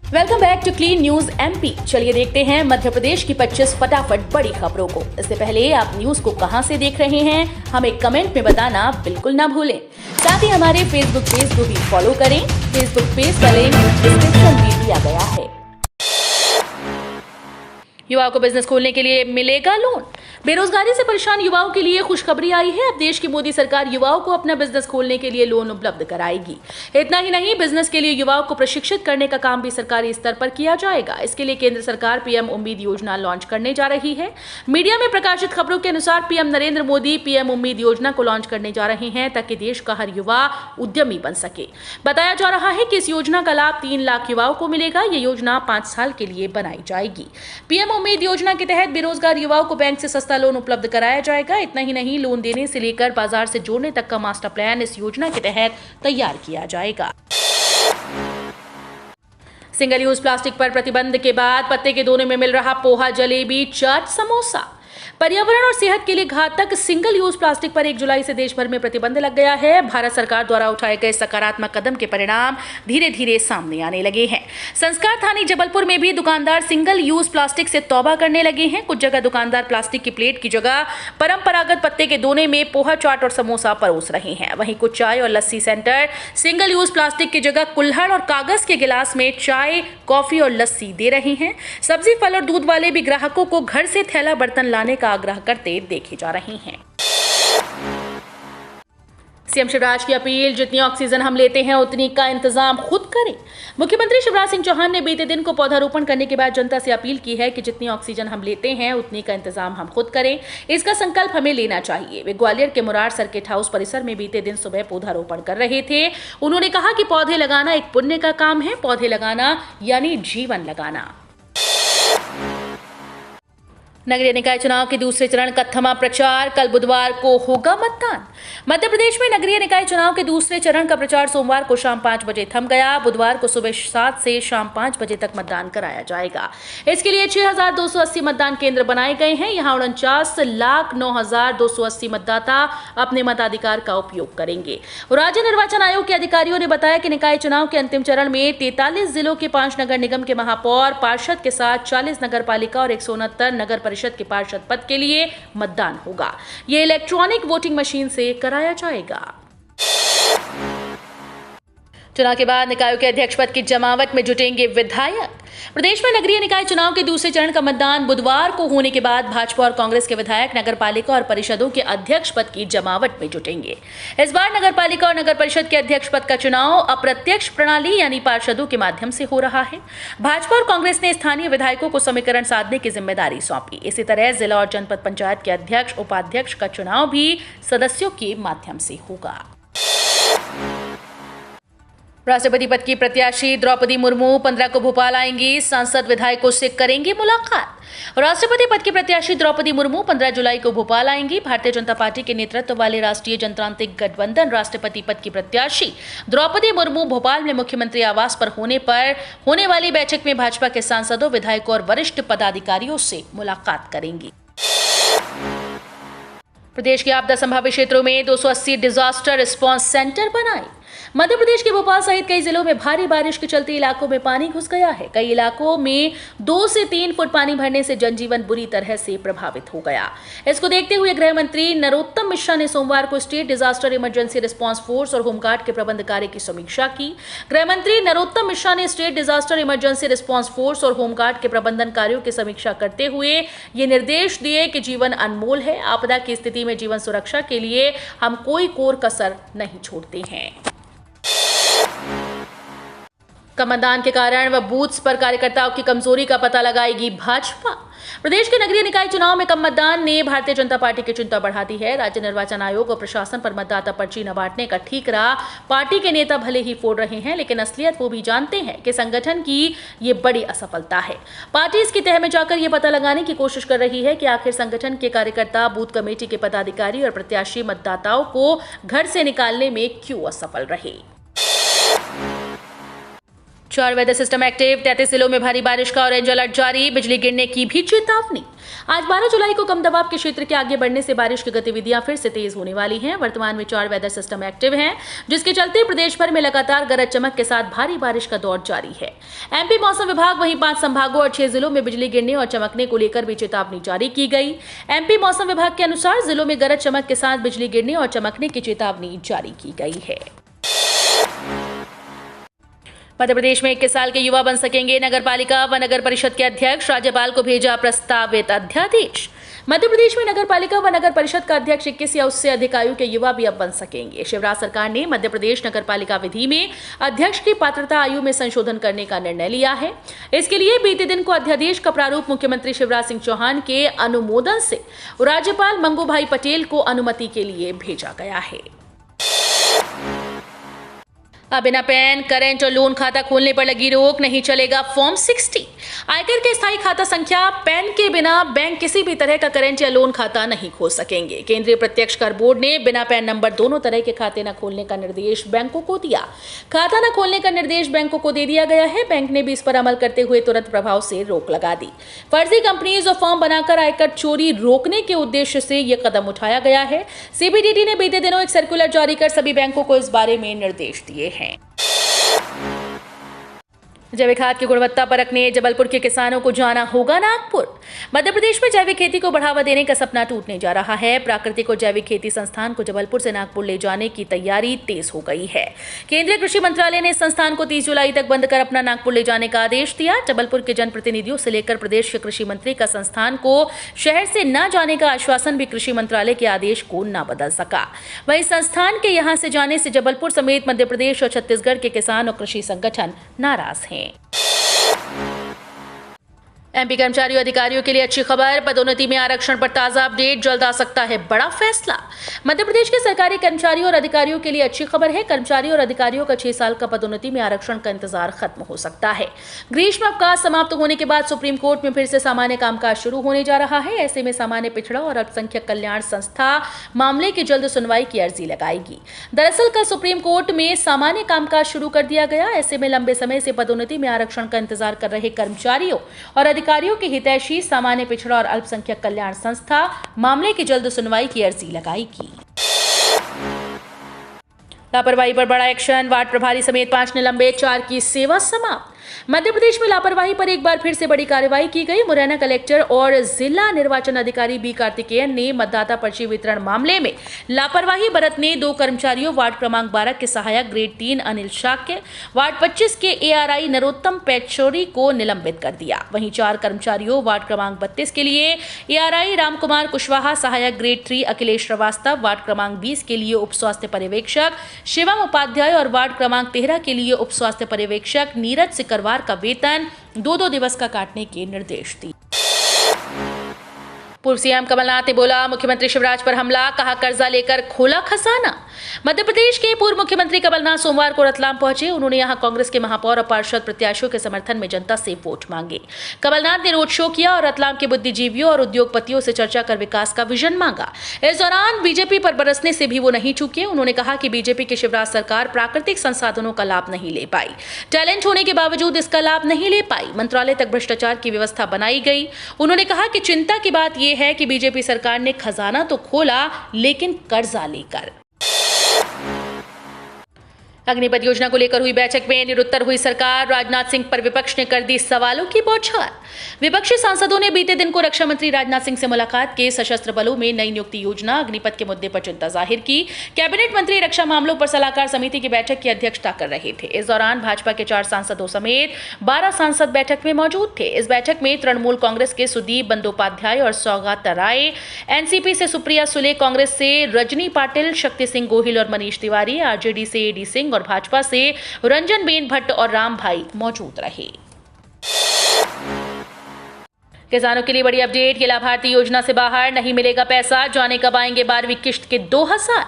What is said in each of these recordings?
Welcome back to clean news MP. चलिए देखते हैं मध्य प्रदेश की 25 फटाफट बड़ी खबरों को। इससे पहले आप न्यूज को कहां से देख रहे हैं, हमें कमेंट में बताना बिल्कुल ना भूलें। साथ ही हमारे फेसबुक पेज को भी फॉलो करें। फेसबुक पेज का लिंक डिस्क्रिप्शन में दिया गया है। युवाओं को बिजनेस खोलने के लिए मिलेगा लोन। बेरोजगारी से परेशान युवाओं के लिए खुशखबरी आई है। अब देश की मोदी सरकार युवाओं को अपना बिजनेस खोलने के लिए लोन उपलब्ध कराएगी। इतना ही नहीं, बिजनेस के लिए युवाओं को प्रशिक्षित करने का काम भी सरकारी स्तर पर किया जाएगा। इसके लिए केंद्र सरकार पीएम उम्मीद योजना लॉन्च करने जा रही है। मीडिया में प्रकाशित खबरों के अनुसार पीएम नरेंद्र मोदी पीएम उम्मीद योजना को लॉन्च करने जा रहे हैं ताकि देश का हर युवा उद्यमी बन सके। बताया जा रहा है कि इस योजना का लाभ 3 लाख युवाओं को मिलेगा। ये योजना 5 साल के लिए बनाई जाएगी। पीएम उम्मीद योजना के तहत बेरोजगार युवाओं को बैंक से सस्ता लोन उपलब्ध कराया जाएगा। इतना ही नहीं, लोन देने से लेकर बाजार से जोड़ने तक का मास्टर प्लान इस योजना के तहत तैयार किया जाएगा। सिंगल यूज प्लास्टिक पर प्रतिबंध के बाद पत्ते के दोने में मिल रहा पोहा, जलेबी, चाट, समोसा। पर्यावरण और सेहत के लिए घातक सिंगल यूज प्लास्टिक पर 1 जुलाई से देश भर में प्रतिबंध लग गया है। भारत सरकार द्वारा उठाए गए सकारात्मक कदम के परिणाम धीरे धीरे सामने आने लगे हैं। संस्कार थानी जबलपुर में भी दुकानदार सिंगल यूज प्लास्टिक से तौबा करने लगे हैं। कुछ जगह दुकानदार प्लास्टिक की प्लेट की जगह परंपरागत पत्ते के दोने में पोहा, चाट और समोसा परोस रहे हैं। वहीं कुछ चाय और लस्सी सेंटर सिंगल यूज प्लास्टिक की जगह कुल्हड़ और कागज के गिलास में चाय, कॉफी और लस्सी दे रहे हैं। सब्जी, फल और दूध वाले भी ग्राहकों को घर से थैला बर्तन लाने का आग्रह करते देखे जा रहे हैं। सीएम शिवराज की अपील, जितनी ऑक्सीजन हम लेते हैं उतनी का इंतजाम खुद करें। मुख्यमंत्री शिवराज सिंह चौहान ने बीते दिन को पौधारोपण करने के बाद जनता से अपील की है कि जितनी ऑक्सीजन हम लेते हैं उतनी का इंतजाम हम खुद करें। इसका संकल्प हमें लेना चाहिए। वे ग्वालियर के मुरार सर्किट हाउस परिसर में बीते दिन सुबह पौधारोपण कर रहे थे। उन्होंने कहा कि पौधे लगाना एक पुण्य का काम है। पौधे लगाना यानी जीवन लगाना। नगरीय निकाय चुनाव के दूसरे चरण का थमा प्रचार, कल बुधवार को होगा मतदान। मध्य प्रदेश में नगरीय निकाय चुनाव के दूसरे चरण का प्रचार सोमवार को शाम 5 बजे थम गया। बुधवार को सुबह 7 से शाम 5 बजे तक मतदान कराया जाएगा। इसके लिए 6,280 मतदान केंद्र बनाए गए हैं। यहां 49,09,280 मतदाता अपने मताधिकार का उपयोग करेंगे। राज्य निर्वाचन आयोग के अधिकारियों ने बताया कि निकाय चुनाव के अंतिम चरण में 43 जिलों के 5 नगर निगम के महापौर, पार्षद के साथ 40 नगर पालिका और 169 नगर परिषद के पार्षद पद के लिए मतदान होगा। यह इलेक्ट्रॉनिक वोटिंग मशीन से कराया जाएगा। चुनाव के बाद निकायों के अध्यक्ष पद की जमावट में जुटेंगे विधायक। प्रदेश में नगरीय निकाय चुनाव के दूसरे चरण का मतदान बुधवार को होने के बाद भाजपा और कांग्रेस के विधायक नगरपालिका और परिषदों के अध्यक्ष पद की जमावट में जुटेंगे। इस बार नगरपालिका और नगर परिषद के अध्यक्ष पद का चुनाव अप्रत्यक्ष प्रणाली यानी पार्षदों के माध्यम से हो रहा है। भाजपा और कांग्रेस ने स्थानीय विधायकों को समीकरण साधने की जिम्मेदारी सौंपी। इसी तरह जिला और जनपद पंचायत के अध्यक्ष, उपाध्यक्ष का चुनाव भी सदस्यों के माध्यम से होगा। राष्ट्रपति पद की प्रत्याशी द्रौपदी मुर्मू 15 को भोपाल आएंगी। सांसद विधायकों से करेंगी मुलाकात। राष्ट्रपति पद की प्रत्याशी द्रौपदी मुर्मू 15 जुलाई को भोपाल आएंगी। भारतीय जनता पार्टी के नेतृत्व वाले राष्ट्रीय जनतांत्रिक गठबंधन राष्ट्रपति पद की प्रत्याशी द्रौपदी मुर्मू भोपाल में मुख्यमंत्री आवास पर होने वाली बैठक में भाजपा के सांसदों, विधायकों और वरिष्ठ पदाधिकारियों से मुलाकात करेंगी। प्रदेश के आपदा संभावित क्षेत्रों में 280 डिजास्टर रिस्पांस सेंटर बनाए। मध्य प्रदेश के भोपाल सहित कई जिलों में भारी बारिश के चलते इलाकों में पानी घुस गया है। कई इलाकों में 2 से 3 फुट पानी भरने से जनजीवन बुरी तरह से प्रभावित हो गया। इसको देखते हुए गृह मंत्री नरोत्तम मिश्रा ने सोमवार को state disaster emergency response force और होमगार्ड के प्रबंध कार्य की समीक्षा की। गृह मंत्री नरोत्तम मिश्रा ने state disaster emergency response force और होमगार्ड के प्रबंधन कार्यों की समीक्षा करते हुए ये निर्देश दिए कि जीवन अनमोल है। आपदा की स्थिति में जीवन सुरक्षा के लिए हम कोई कोर कसर नहीं छोड़ते हैं। कम मतदान के कारण व बूथ्स पर कार्यकर्ताओं की कमजोरी का पता लगाएगी भाजपा। प्रदेश के नगरीय निकाय चुनाव में कम मतदान ने भारतीय जनता पार्टी की चिंता बढ़ा दी है। राज्य निर्वाचन आयोग और प्रशासन पर मतदाता पर्ची न बांटने का ठीकरा पार्टी के नेता भले ही फोड़ रहे हैं, लेकिन असलियत वो भी जानते हैं कि संगठन की ये बड़ी असफलता है। पार्टी इसकी तह में जाकर ये पता लगाने की कोशिश कर रही है कि आखिर संगठन के कार्यकर्ता, बूथ कमेटी के पदाधिकारी और प्रत्याशी मतदाताओं को घर से निकालने में क्यों असफल रहे। 4 वेदर सिस्टम एक्टिव, 33 जिलों में भारी बारिश का ऑरेंज अलर्ट जारी, बिजली गिरने की भी चेतावनी। आज 12 जुलाई को कम दबाव के क्षेत्र के आगे बढ़ने से बारिश की गतिविधियां फिर से तेज होने वाली हैं। वर्तमान में 4 वेदर सिस्टम एक्टिव हैं, जिसके चलते प्रदेश भर में लगातार गरज चमक के साथ भारी बारिश का दौर जारी है। एमपी मौसम विभाग वहीं 5 संभागों और 6 जिलों में बिजली गिरने और चमकने को लेकर भी चेतावनी जारी की गई। एमपी मौसम विभाग के अनुसार जिलों में गरज चमक के साथ बिजली गिरने और चमकने की चेतावनी जारी की गई है। मध्य प्रदेश में 21 साल के युवा बन सकेंगे नगरपालिका व नगर परिषद के अध्यक्ष, राज्यपाल को भेजा प्रस्तावित अध्यादेश। मध्य प्रदेश में नगरपालिका व नगर परिषद का अध्यक्ष 21 या उससे अधिक आयु के युवा भी अब बन सकेंगे। शिवराज सरकार ने मध्य प्रदेश नगरपालिका विधि में अध्यक्ष की पात्रता आयु में संशोधन करने का निर्णय लिया है। इसके लिए बीते दिन को अध्यादेश का प्रारूप मुख्यमंत्री शिवराज सिंह चौहान के अनुमोदन से राज्यपाल मंगूभाई पटेल को अनुमति के लिए भेजा गया है। अब बिना पैन, करंट और लोन खाता खोलने पर लगी रोक, नहीं चलेगा फॉर्म 60। आयकर के स्थायी खाता संख्या पैन के बिना बैंक किसी भी तरह का करंट या लोन खाता नहीं खोल सकेंगे। केंद्रीय प्रत्यक्ष कर बोर्ड ने बिना पैन नंबर दोनों तरह के खाते न खोलने का निर्देश बैंकों को दिया। खाता न खोलने का निर्देश बैंकों को दे दिया गया है। बैंक ने भी इस पर अमल करते हुए तुरंत प्रभाव से रोक लगा दी। फर्जी कंपनीज और फॉर्म बनाकर आयकर चोरी रोकने के उद्देश्य से यह कदम उठाया गया है। सीबीडीटी ने बीते दिनों एक सर्कुलर जारी कर सभी बैंकों को इस बारे में निर्देश दिए हैं। जैविक खाद की गुणवत्ता परखने जबलपुर के किसानों को जाना होगा नागपुर। मध्य प्रदेश में जैविक खेती को बढ़ावा देने का सपना टूटने जा रहा है। प्राकृतिक और जैविक खेती संस्थान को जबलपुर से नागपुर ले जाने की तैयारी तेज हो गई है। केंद्रीय कृषि मंत्रालय ने इस संस्थान को 30 जुलाई तक बंद कर अपना नागपुर ले जाने का आदेश दिया। जबलपुर के जनप्रतिनिधियों से लेकर प्रदेश के कृषि मंत्री का संस्थान को शहर से न जाने का आश्वासन भी कृषि मंत्रालय के आदेश को न बदल सका। वहीं संस्थान के यहां से जाने से जबलपुर समेत मध्य प्रदेश और छत्तीसगढ़ के किसान और कृषि संगठन नाराज हैं। एमपी कर्मचारियों अधिकारियों के लिए अच्छी खबर, पदोन्नति में आरक्षण पर ताजा अपडेट, जल्द आ सकता है बड़ा फैसला। मध्य प्रदेश के सरकारी कर्मचारियों और अधिकारियों के लिए अच्छी खबर है। कर्मचारियों और अधिकारियों का 6 साल का पदोन्नति में आरक्षण का इंतजार खत्म हो सकता है। ग्रीष्म अवकाश समाप्त होने के बाद सुप्रीम कोर्ट में फिर से सामान्य कामकाज शुरू होने जा रहा है। ऐसे में सामान्य पिछड़ा और अल्पसंख्यक कल्याण संस्था मामले की जल्द सुनवाई की अर्जी लगाएगी। दरअसल कल सुप्रीम कोर्ट में सामान्य कामकाज शुरू कर दिया गया। ऐसे में लंबे समय से पदोन्नति में आरक्षण का इंतजार कर रहे कर्मचारियों और अधिकारियों के हितैषी सामान्य पिछड़ा और अल्पसंख्यक कल्याण संस्था मामले की जल्द सुनवाई की अर्जी लगाएगी। लापरवाही पर बड़ा एक्शन, वार्ड प्रभारी समेत 5 निलंबित, 4 की सेवा समाप्त। मध्य प्रदेश में लापरवाही पर एक बार फिर से बड़ी कार्रवाई की गई। मुरैना कलेक्टर और जिला निर्वाचन अधिकारी बी कार्तिकेयन ने मतदाता पर्ची वितरण मामले में लापरवाही बरतने 2 कर्मचारियों वार्ड क्रमांक 12 के सहायक ग्रेड 3 अनिल शाक्य, वार्ड 25 के एआरआई नरोत्तम पेचोरी को निलंबित कर दिया। वहीं 4 कर्मचारियों वार्ड क्रमांक 32 के लिए एआरआई रामकुमार कुशवाहा, सहायक ग्रेड 3 अखिलेश श्रीवास्तव, वार्ड क्रमांक 20 के लिए उप स्वास्थ्य पर्यवेक्षक शिवम उपाध्याय और वार्ड क्रमांक 13 के लिए उप स्वास्थ्य पर्यवेक्षक नीरज सिकरवार का वेतन 2-2 दिवस का काटने के निर्देश दिए। पूर्व सीएम कमलनाथ ने बोला, मुख्यमंत्री शिवराज पर हमला, कहा कर्जा लेकर खोला खजाना। मध्य प्रदेश के पूर्व मुख्यमंत्री कमलनाथ सोमवार को रतलाम पहुंचे। उन्होंने यहां कांग्रेस के महापौर और पार्षद प्रत्याशियों के समर्थन में जनता से वोट मांगे। कमलनाथ ने रोड शो किया और रतलाम के बुद्धिजीवियों और उद्योगपतियों से चर्चा कर विकास का विजन मांगा। इस दौरान बीजेपी पर बरसने से भी वो नहीं चूके। उन्होंने कहा कि बीजेपी की शिवराज सरकार प्राकृतिक संसाधनों का लाभ नहीं ले पाई, टैलेंट होने के बावजूद इसका लाभ नहीं ले पाई। मंत्रालय तक भ्रष्टाचार की व्यवस्था बनाई गई। उन्होंने कहा कि चिंता की बात यह है कि बीजेपी सरकार ने खजाना तो खोला लेकिन कर्जा लेकर। अग्निपथ योजना को लेकर हुई बैठक में निरुत्तर हुई सरकार। राजनाथ सिंह पर विपक्ष ने कर दी सवालों की बौछार। विपक्षी सांसदों ने बीते दिन को रक्षा मंत्री राजनाथ सिंह से मुलाकात के सशस्त्र बलों में नई नियुक्ति योजना अग्निपथ के मुद्दे पर चिंता जाहिर की। कैबिनेट मंत्री रक्षा मामलों पर सलाहकार समिति की बैठक की अध्यक्षता कर रहे थे। इस दौरान भाजपा के 4 सांसदों समेत 12 सांसद बैठक में मौजूद थे। इस बैठक में तृणमूल कांग्रेस के सुदीप बंदोपाध्याय और सौगात राय, एनसीपी से सुप्रिया सुले, कांग्रेस से रजनी पाटिल, शक्ति सिंह गोहिल और मनीष तिवारी, आरजेडी से एडी सिंह और भाजपा से रंजनबेन भट्ट और राम भाई मौजूद रहे। किसानों के लिए बड़ी अपडेट, ये लाभार्थी योजना से बाहर, नहीं मिलेगा पैसा, जाने कब आएंगे 12वीं किश्त के 2000।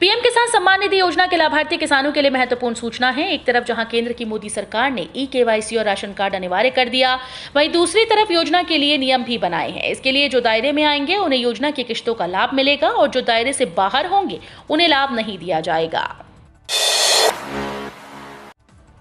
पीएम किसान सम्मान निधि योजना के लाभार्थी किसानों के लिए महत्वपूर्ण सूचना है। एक तरफ जहां केंद्र की मोदी सरकार ने ई-केवाईसी और राशन कार्ड अनिवार्य कर दिया, वहीं दूसरी तरफ योजना के लिए नियम भी बनाए हैं। इसके लिए जो दायरे में आएंगे उन्हें योजना की किश्तों का लाभ मिलेगा और जो दायरे से बाहर होंगे उन्हें लाभ नहीं दिया जाएगा।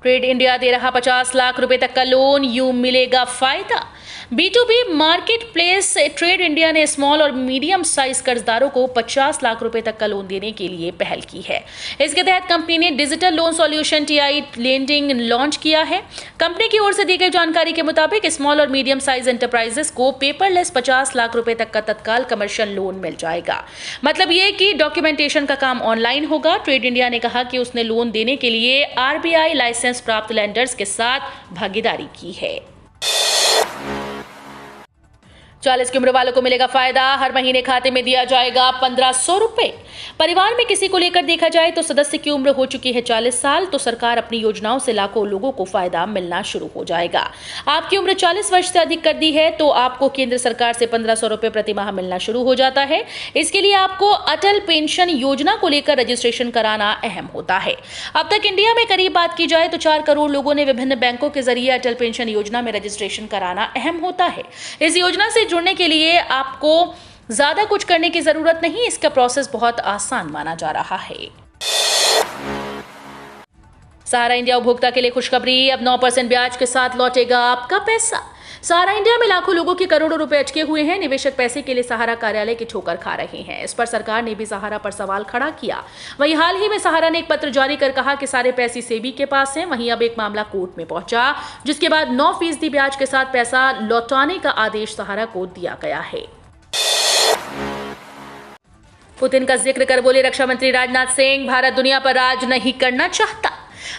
ट्रेड इंडिया दे रहा 50 लाख रुपए तक का लोन, यूं मिलेगा फायदा। B2B market place trade India ने स्मॉल और मीडियम साइज कर्जदारों को 50 लाख रुपए तक का लोन देने के लिए पहल की है। इसके तहत कंपनी ने digital loan solution TI lending launch किया है। कंपनी की ओर से दी गई जानकारी के मुताबिक स्मॉल और मीडियम साइज एंटरप्राइजेस को पेपरलेस 50 लाख रुपए तक का तत्काल कमर्शियल लोन मिल जाएगा। मतलब ये कि डॉक्यूमेंटेशन का काम ऑनलाइन होगा। ट्रेड इंडिया ने कहा कि उसने लोन देने के लिए RBI लाइसेंस प्राप्त लेंडर्स के साथ भागीदारी की है। 40 की उम्र वालों को मिलेगा फायदा, हर महीने खाते में दिया जाएगा 1500 रुपए। परिवार में किसी को लेकर देखा जाए तो सदस्य की उम्र हो चुकी है 40 साल तो सरकार अपनी योजनाओं से लाखों लोगों को फायदा मिलना शुरू हो जाएगा। आपकी उम्र 40 वर्ष से अधिक कर दी है तो आपको केंद्र सरकार से 1500 रुपए प्रति माह मिलना शुरू हो जाता है। इसके लिए आपको अटल पेंशन योजना को लेकर रजिस्ट्रेशन कराना अहम होता है। अब तक इंडिया में करीब बात की जाए तो 4 करोड़ लोगों ने विभिन्न बैंकों के जरिए अटल पेंशन योजना में रजिस्ट्रेशन कराना अहम होता है। इस योजना से जुड़ने के लिए आपको ज्यादा कुछ करने की जरूरत नहीं, इसका प्रोसेस बहुत आसान माना जा रहा है। सहारा इंडिया उपभोक्ता के लिए खुशखबरी, अब 9% ब्याज के साथ लौटेगा आपका पैसा। सहारा इंडिया में लाखों लोगों के करोड़ों रुपए अटके हुए हैं। निवेशक पैसे के लिए सहारा कार्यालय की ठोकर खा रहे हैं। इस पर सरकार ने भी सहारा पर सवाल खड़ा किया। वहीं हाल ही में सहारा ने एक पत्र जारी कर कहा कि सारे पैसे सेबी के पास हैं। वहीं अब एक मामला कोर्ट में पहुंचा जिसके बाद 9% ब्याज के साथ पैसा लौटाने का आदेश सहारा को दिया गया है। पुतिन का जिक्र कर बोले रक्षा मंत्री राजनाथ सिंह, भारत दुनिया पर राज नहीं करना चाहता।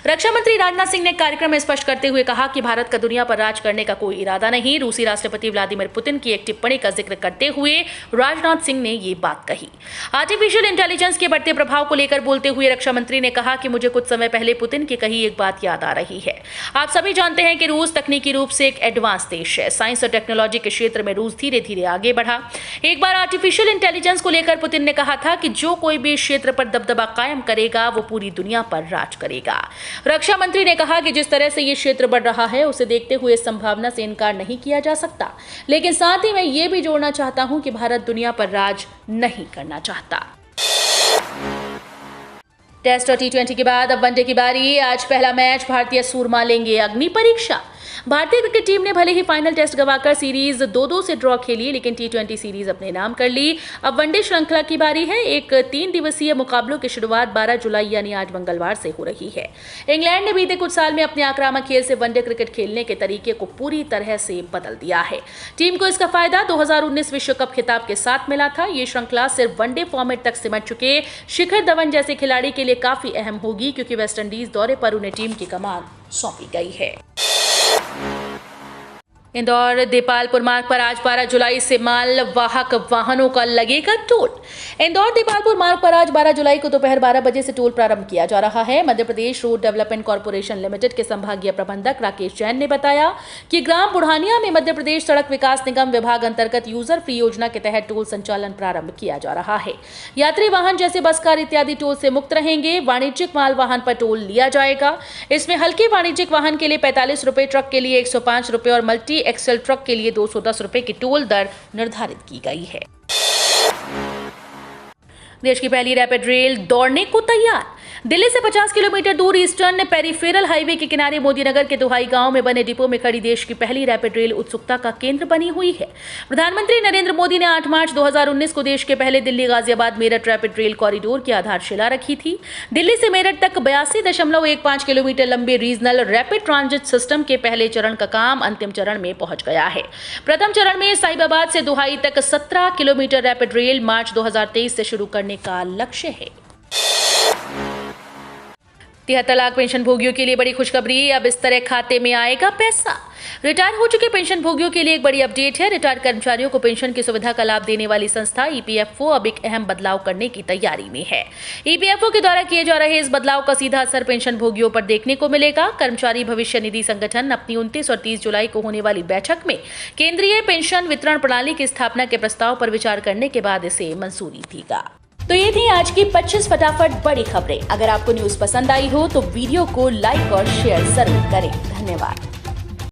रक्षा मंत्री राजनाथ सिंह ने कार्यक्रम में स्पष्ट करते हुए कहा कि भारत का दुनिया पर राज करने का कोई इरादा नहीं। रूसी राष्ट्रपति व्लादिमीर पुतिन की एक टिप्पणी का जिक्र करते हुए राजनाथ सिंह ने ये बात कही। आर्टिफिशियल इंटेलिजेंस के बढ़ते प्रभाव को लेकर बोलते हुए रक्षा मंत्री ने कहा कि मुझे कुछ समय पहले पुतिन की कही एक बात याद आ रही है। आप सभी जानते हैं कि रूस तकनीकी रूप से एक एडवांस देश है। साइंस और टेक्नोलॉजी के क्षेत्र में रूस धीरे धीरे आगे बढ़ा। एक बार आर्टिफिशियल इंटेलिजेंस को लेकर पुतिन ने कहा था कि जो कोई भी इस क्षेत्र पर दबदबा कायम करेगा वो पूरी दुनिया पर राज करेगा। रक्षा मंत्री ने कहा कि जिस तरह से ये क्षेत्र बढ़ रहा है उसे देखते हुए इस संभावना से इनकार नहीं किया जा सकता, लेकिन साथ ही मैं ये भी जोड़ना चाहता हूं कि भारत दुनिया पर राज नहीं करना चाहता। टेस्ट और T20 के बाद अब वनडे की बारी। आज पहला मैच भारतीय सूरमा लेंगे अग्नि परीक्षा। भारतीय क्रिकेट टीम ने भले ही फाइनल टेस्ट गंवाकर सीरीज 2-2 से ड्रॉ खेली, लेकिन T20 सीरीज अपने नाम कर ली। अब वनडे श्रृंखला की बारी है। एक 3 दिवसीय मुकाबलों की शुरुआत 12 जुलाई यानी आज मंगलवार से हो रही है। इंग्लैंड ने बीते कुछ साल में अपने आक्रामक खेल से वनडे क्रिकेट खेलने के तरीके को पूरी तरह से बदल दिया है। टीम को इसका फायदा 2019 विश्व कप खिताब के साथ मिला था। ये श्रृंखला सिर्फ वनडे फॉर्मेट तक सिमट चुके शिखर धवन जैसे खिलाड़ी के लिए काफी अहम होगी, क्योंकि वेस्टइंडीज दौरे पर उन्हें टीम की कमान सौंपी गई है। इंदौर देपालपुर मार्ग पर आज 12 जुलाई से माल वाहक वाहनों का लगेगा टोल। इंदौर देपालपुर मार्ग पर आज 12 जुलाई को दोपहर 12 बजे से टोल प्रारंभ किया जा रहा है। Madhya Pradesh road development corporation limited के संभागीय प्रबंधक राकेश जैन ने बताया कि ग्राम बुढ़ानिया में मध्य प्रदेश सड़क विकास निगम विभाग अंतर्गत यूजर फ्री योजना के तहत टोल संचालन प्रारंभ किया जा रहा है। यात्री वाहन जैसे बस कार इत्यादि टोल से मुक्त रहेंगे। वाणिज्यिक माल वाहन पर टोल लिया जाएगा। इसमें हल्के वाणिज्यिक वाहन के लिए 45 रुपए, ट्रक के लिए 105 रुपए और मल्टी एक्सेल ट्रक के लिए 210 रुपए की टोल दर निर्धारित की गई है। देश की पहली रैपिड रेल दौड़ने को तैयार। दिल्ली से 50 किलोमीटर दूर ईस्टर्न पेरिफेरल हाईवे के किनारे मोदीनगर के दुहाई गांव में बने डिपो में खड़ी देश की पहली रैपिड रेल उत्सुकता का केंद्र बनी हुई है। प्रधानमंत्री नरेंद्र मोदी ने 8 मार्च 2019 को देश के पहले Delhi Ghaziabad Meerut rapid rail corridor की आधारशिला रखी थी। दिल्ली से मेरठ तक 82.15 किलोमीटर लंबे रीजनल रैपिड ट्रांजिट सिस्टम के पहले चरण का काम अंतिम चरण में पहुंच गया है। प्रथम चरण में साहिबाबाद से दुहाई तक 17 किलोमीटर रैपिड रेल मार्च 2023 से शुरू करने का लक्ष्य है। 73 लाख पेंशन भोगियों के लिए बड़ी खुशखबरी, अब इस तरह खाते में आएगा पैसा। रिटायर हो चुके पेंशन भोगियों के लिए एक बड़ी अपडेट है। रिटायर कर्मचारियों को पेंशन की सुविधा का लाभ देने वाली संस्था EPFO अब एक अहम बदलाव करने की तैयारी में है। EPFO के द्वारा किए जा रहे इस बदलाव का सीधा असर पेंशन भोगियों पर देखने को मिलेगा। कर्मचारी भविष्य निधि संगठन अपनी 29 और 30 जुलाई को होने वाली बैठक में केंद्रीय पेंशन वितरण प्रणाली की स्थापना के प्रस्ताव पर विचार करने के बाद इसे मंजूरी देगा। तो ये थी आज की 25 फटाफट बड़ी खबरें। अगर आपको न्यूज पसंद आई हो तो वीडियो को लाइक और शेयर जरूर करें। धन्यवाद।